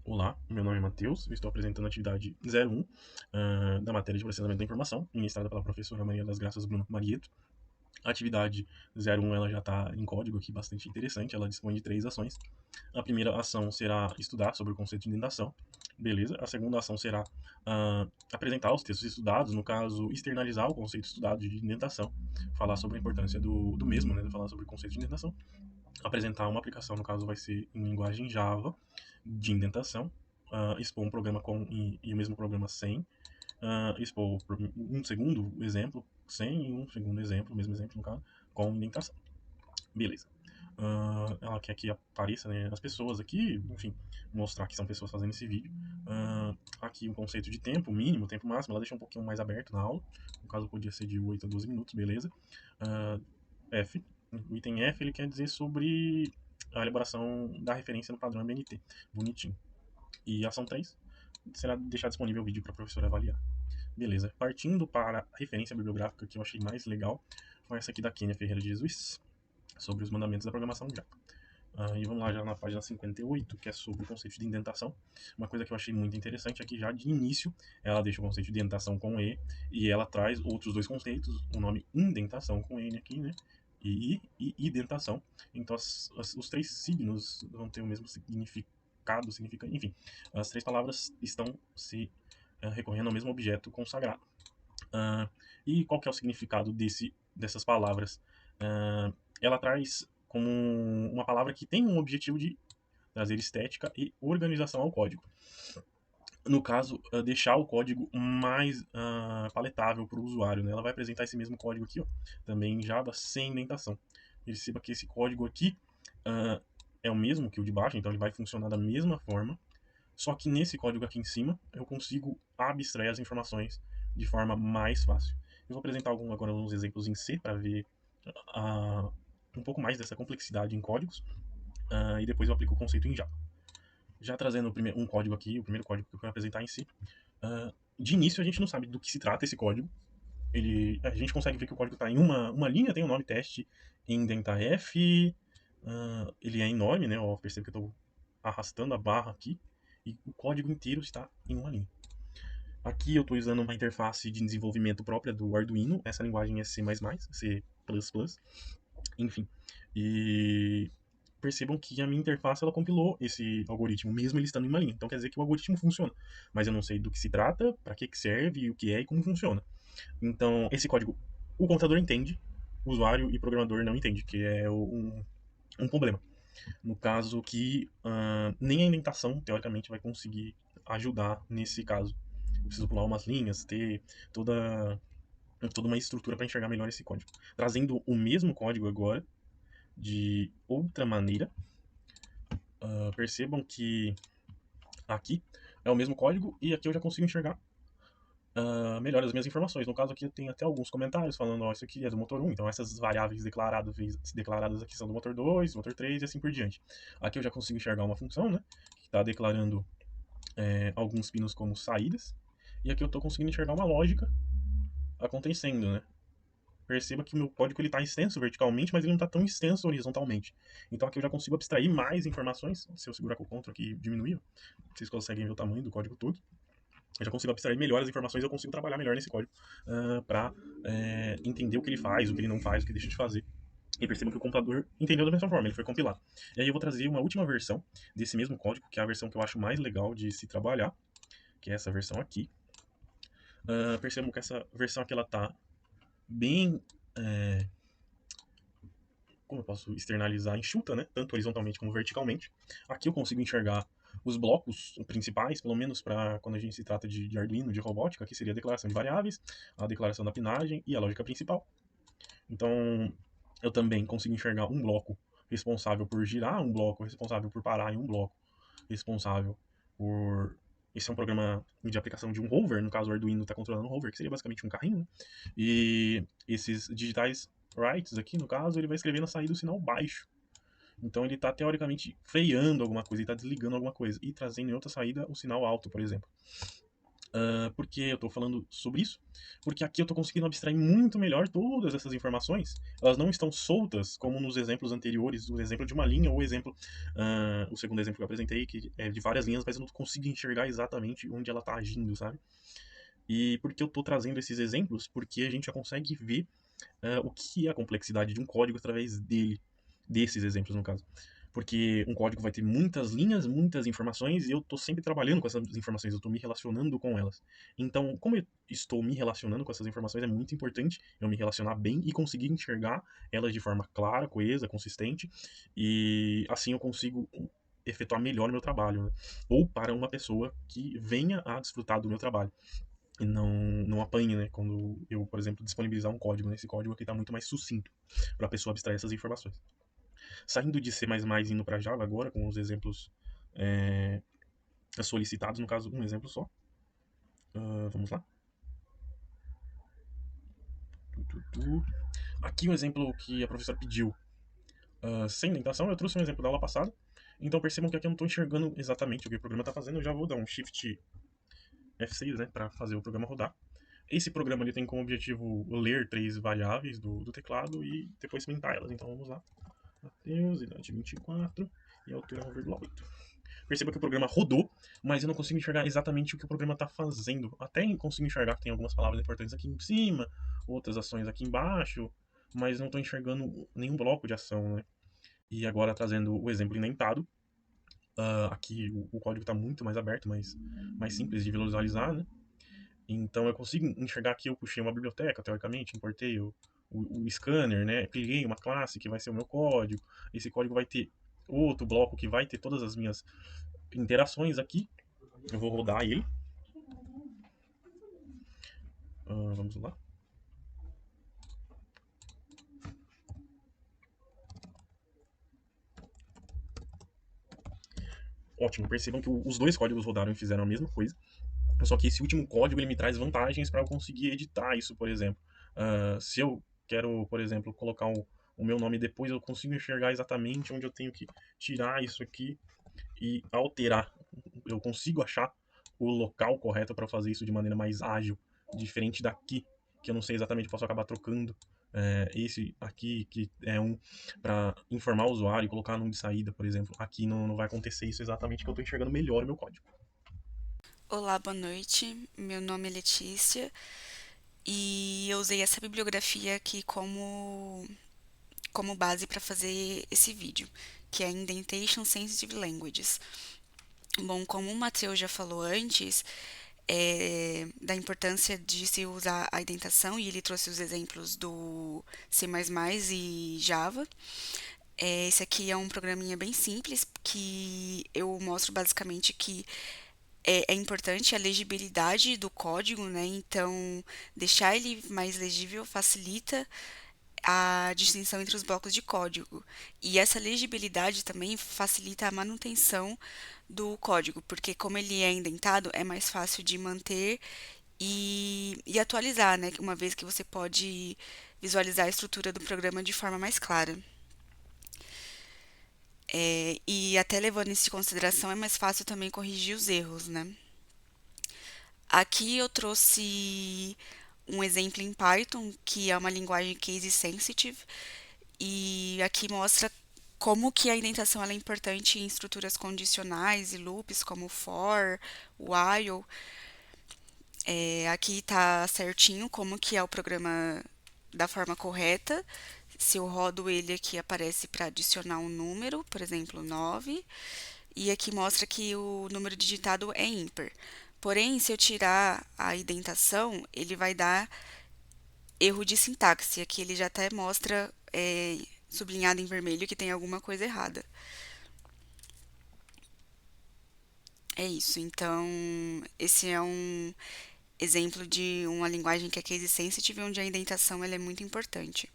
Olá, meu nome é Matheus, eu estou apresentando a atividade 01 da matéria de processamento da informação, ministrada pela professora Maria das Graças Bruno Marieto. A atividade 01 ela já está em código aqui, bastante interessante, ela dispõe de 3 ações. A primeira ação será estudar sobre o conceito de indentação, beleza? A segunda ação será apresentar os textos estudados, no caso, externalizar o conceito estudado de indentação, falar sobre a importância do mesmo, né? Falar sobre o conceito de indentação, apresentar uma aplicação, no caso vai ser em linguagem Java, de indentação, expor um programa com e o mesmo programa sem, expor um segundo exemplo sem e um segundo exemplo, o mesmo exemplo no caso, com indentação. Beleza. Ela quer que apareça, né, as pessoas aqui, enfim, mostrar que são pessoas fazendo esse vídeo. Aqui um conceito de tempo mínimo, tempo máximo, ela deixa um pouquinho mais aberto na aula, no caso podia ser de 8 a 12 minutos, beleza. F, o item F ele quer dizer sobre a elaboração da referência no padrão MNT, bonitinho. E a ação 3 será deixar disponível o vídeo para a professora avaliar. Beleza. Partindo para a referência bibliográfica que eu achei mais legal, foi essa aqui da Kênia Ferreira de Jesus, sobre os mandamentos da programação Java. E vamos lá já na página 58, que é sobre o conceito de indentação. Uma coisa que eu achei muito interessante é que já de início ela deixa o conceito de indentação com e ela traz outros dois conceitos, o nome indentação com N aqui, né? E identação. Então os três signos vão ter o mesmo significado, enfim, as três palavras estão se recorrendo ao mesmo objeto consagrado. E qual que é o significado dessas palavras? Ela traz como uma palavra que tem um objetivo de trazer estética e organização ao código. No caso, deixar o código mais paletável para o usuário. Né? Ela vai apresentar esse mesmo código aqui, ó, também em Java, sem indentação. Perceba que esse código aqui é o mesmo que o de baixo, então ele vai funcionar da mesma forma, só que nesse código aqui em cima eu consigo abstrair as informações de forma mais fácil. Eu vou apresentar agora alguns exemplos em C para ver um pouco mais dessa complexidade em códigos, e depois eu aplico o conceito em Java. Já trazendo um código aqui, o primeiro código que eu quero apresentar em si, de início a gente não sabe do que se trata esse código. A gente consegue ver que o código está em uma linha, tem o nome teste indentarf, ele é enorme, né? Eu percebo que eu estou arrastando a barra aqui, e o código inteiro está em uma linha. Aqui eu estou usando uma interface de desenvolvimento própria do Arduino, essa linguagem é C++, C++, enfim. E percebam que a minha interface ela compilou esse algoritmo, mesmo ele estando em uma linha. Então quer dizer que o algoritmo funciona, mas eu não sei do que se trata, para que serve, o que é e como funciona. Então esse código o computador entende, o usuário e programador não entende, que é um problema. No caso que nem a indentação, teoricamente, vai conseguir ajudar nesse caso. Eu preciso pular umas linhas, ter toda uma estrutura para enxergar melhor esse código. Trazendo o mesmo código agora, de outra maneira, percebam que aqui é o mesmo código e aqui eu já consigo enxergar melhor as minhas informações. No caso aqui eu tenho até alguns comentários falando, ó, isso aqui é do motor 1, então essas variáveis declaradas aqui são do motor 2, do motor 3 e assim por diante. Aqui eu já consigo enxergar uma função, né, que está declarando alguns pinos como saídas, e aqui eu estou conseguindo enxergar uma lógica acontecendo, né. Perceba que o meu código está extenso verticalmente, mas ele não está tão extenso horizontalmente. Então aqui eu já consigo abstrair mais informações. Se eu segurar com o Ctrl aqui e diminuir, vocês conseguem ver o tamanho do código todo. Eu já consigo abstrair melhor as informações, eu consigo trabalhar melhor nesse código para entender o que ele faz, o que ele não faz, o que deixa de fazer. E percebam que o computador entendeu da mesma forma, ele foi compilado. E aí eu vou trazer uma última versão desse mesmo código, que é a versão que eu acho mais legal de se trabalhar, que é essa versão aqui. Percebam que essa versão aqui ela tá bem como eu posso externalizar, enxuta, né? Tanto horizontalmente como verticalmente. Aqui eu consigo enxergar os blocos principais, pelo menos para quando a gente se trata de Arduino, de robótica, aqui seria a declaração de variáveis, a declaração da pinagem e a lógica principal. Então, eu também consigo enxergar um bloco responsável por girar, um bloco responsável por parar e um bloco responsável por... Esse é um programa de aplicação de um rover, no caso o Arduino está controlando um rover, que seria basicamente um carrinho, né? E esses digitais writes aqui, no caso, ele vai escrever na saída o sinal baixo. Então ele está teoricamente freando alguma coisa, ele está desligando alguma coisa e trazendo em outra saída o sinal alto, por exemplo. Por que eu estou falando sobre isso? Porque aqui eu estou conseguindo abstrair muito melhor todas essas informações. Elas não estão soltas, como nos exemplos anteriores, o exemplo de uma linha, ou o segundo exemplo que eu apresentei, que é de várias linhas, mas eu não consigo enxergar exatamente onde ela está agindo, sabe? E por que eu estou trazendo esses exemplos? Porque a gente já consegue ver o que é a complexidade de um código através desses exemplos, no caso. Porque um código vai ter muitas linhas, muitas informações, e eu estou sempre trabalhando com essas informações, eu estou me relacionando com elas. Então, como eu estou me relacionando com essas informações, é muito importante eu me relacionar bem e conseguir enxergar elas de forma clara, coesa, consistente, e assim eu consigo efetuar melhor o meu trabalho, né? Ou para uma pessoa que venha a desfrutar do meu trabalho e não apanhe, né? Quando eu, por exemplo, disponibilizar um código. Esse código aqui está muito mais sucinto para a pessoa abstrair essas informações. Saindo de C++ e indo para Java agora, com os exemplos é, solicitados, no caso, um exemplo só. Vamos lá. Aqui um exemplo que a professora pediu sem indentação, eu trouxe um exemplo da aula passada. Então percebam que aqui eu não estou enxergando exatamente o que o programa está fazendo. Eu já vou dar um Shift F6, né, para fazer o programa rodar. Esse programa ele tem como objetivo ler três variáveis do teclado e depois cimentar elas. Então vamos lá. Mateus, idade 24 e altura 1,8. Perceba que o programa rodou, mas eu não consigo enxergar exatamente o que o programa está fazendo. Até consigo enxergar que tem algumas palavras importantes aqui em cima, outras ações aqui embaixo, mas não estou enxergando nenhum bloco de ação, né? E agora trazendo o exemplo indentado, aqui o código está muito mais aberto, mais simples de visualizar, né? Então eu consigo enxergar que eu puxei uma biblioteca, teoricamente, importei o scanner, né? Criei uma classe que vai ser o meu código. Esse código vai ter outro bloco que vai ter todas as minhas interações aqui. Eu vou rodar ele. Vamos lá. Ótimo, percebam que os dois códigos rodaram e fizeram a mesma coisa. Só que esse último código ele me traz vantagens para eu conseguir editar isso, por exemplo. Se eu quero, por exemplo, colocar o meu nome depois, eu consigo enxergar exatamente onde eu tenho que tirar isso aqui e alterar. Eu consigo achar o local correto para fazer isso de maneira mais ágil, diferente daqui, que eu não sei exatamente, posso acabar trocando esse aqui, que é um para informar o usuário e colocar num de saída, por exemplo. Aqui não vai acontecer isso exatamente, que eu estou enxergando melhor o meu código. Olá, boa noite. Meu nome é Letícia e eu usei essa bibliografia aqui como base para fazer esse vídeo, que é Indentation Sensitive Languages. Bom, como o Matheus já falou antes, da importância de se usar a indentação, e ele trouxe os exemplos do C++ e Java. Esse aqui é um programinha bem simples que eu mostro basicamente que é importante a legibilidade do código, né? Então, deixar ele mais legível facilita a distinção entre os blocos de código. E essa legibilidade também facilita a manutenção do código, porque como ele é indentado, é mais fácil de manter e atualizar, né? Uma vez que você pode visualizar a estrutura do programa de forma mais clara. E até levando isso em consideração, é mais fácil também corrigir os erros, né? Aqui eu trouxe um exemplo em Python, que é uma linguagem case sensitive, e aqui mostra como que a indentação ela é importante em estruturas condicionais e loops, como for, while. Aqui está certinho como que é o programa da forma correta. Se eu rodo ele aqui, aparece para adicionar um número, por exemplo, 9. E aqui mostra que o número digitado é ímpar. Porém, se eu tirar a indentação, ele vai dar erro de sintaxe. Aqui ele já até mostra sublinhado em vermelho que tem alguma coisa errada. É isso. Então, esse é um exemplo de uma linguagem que é case sensitive, onde a indentação ela é muito importante.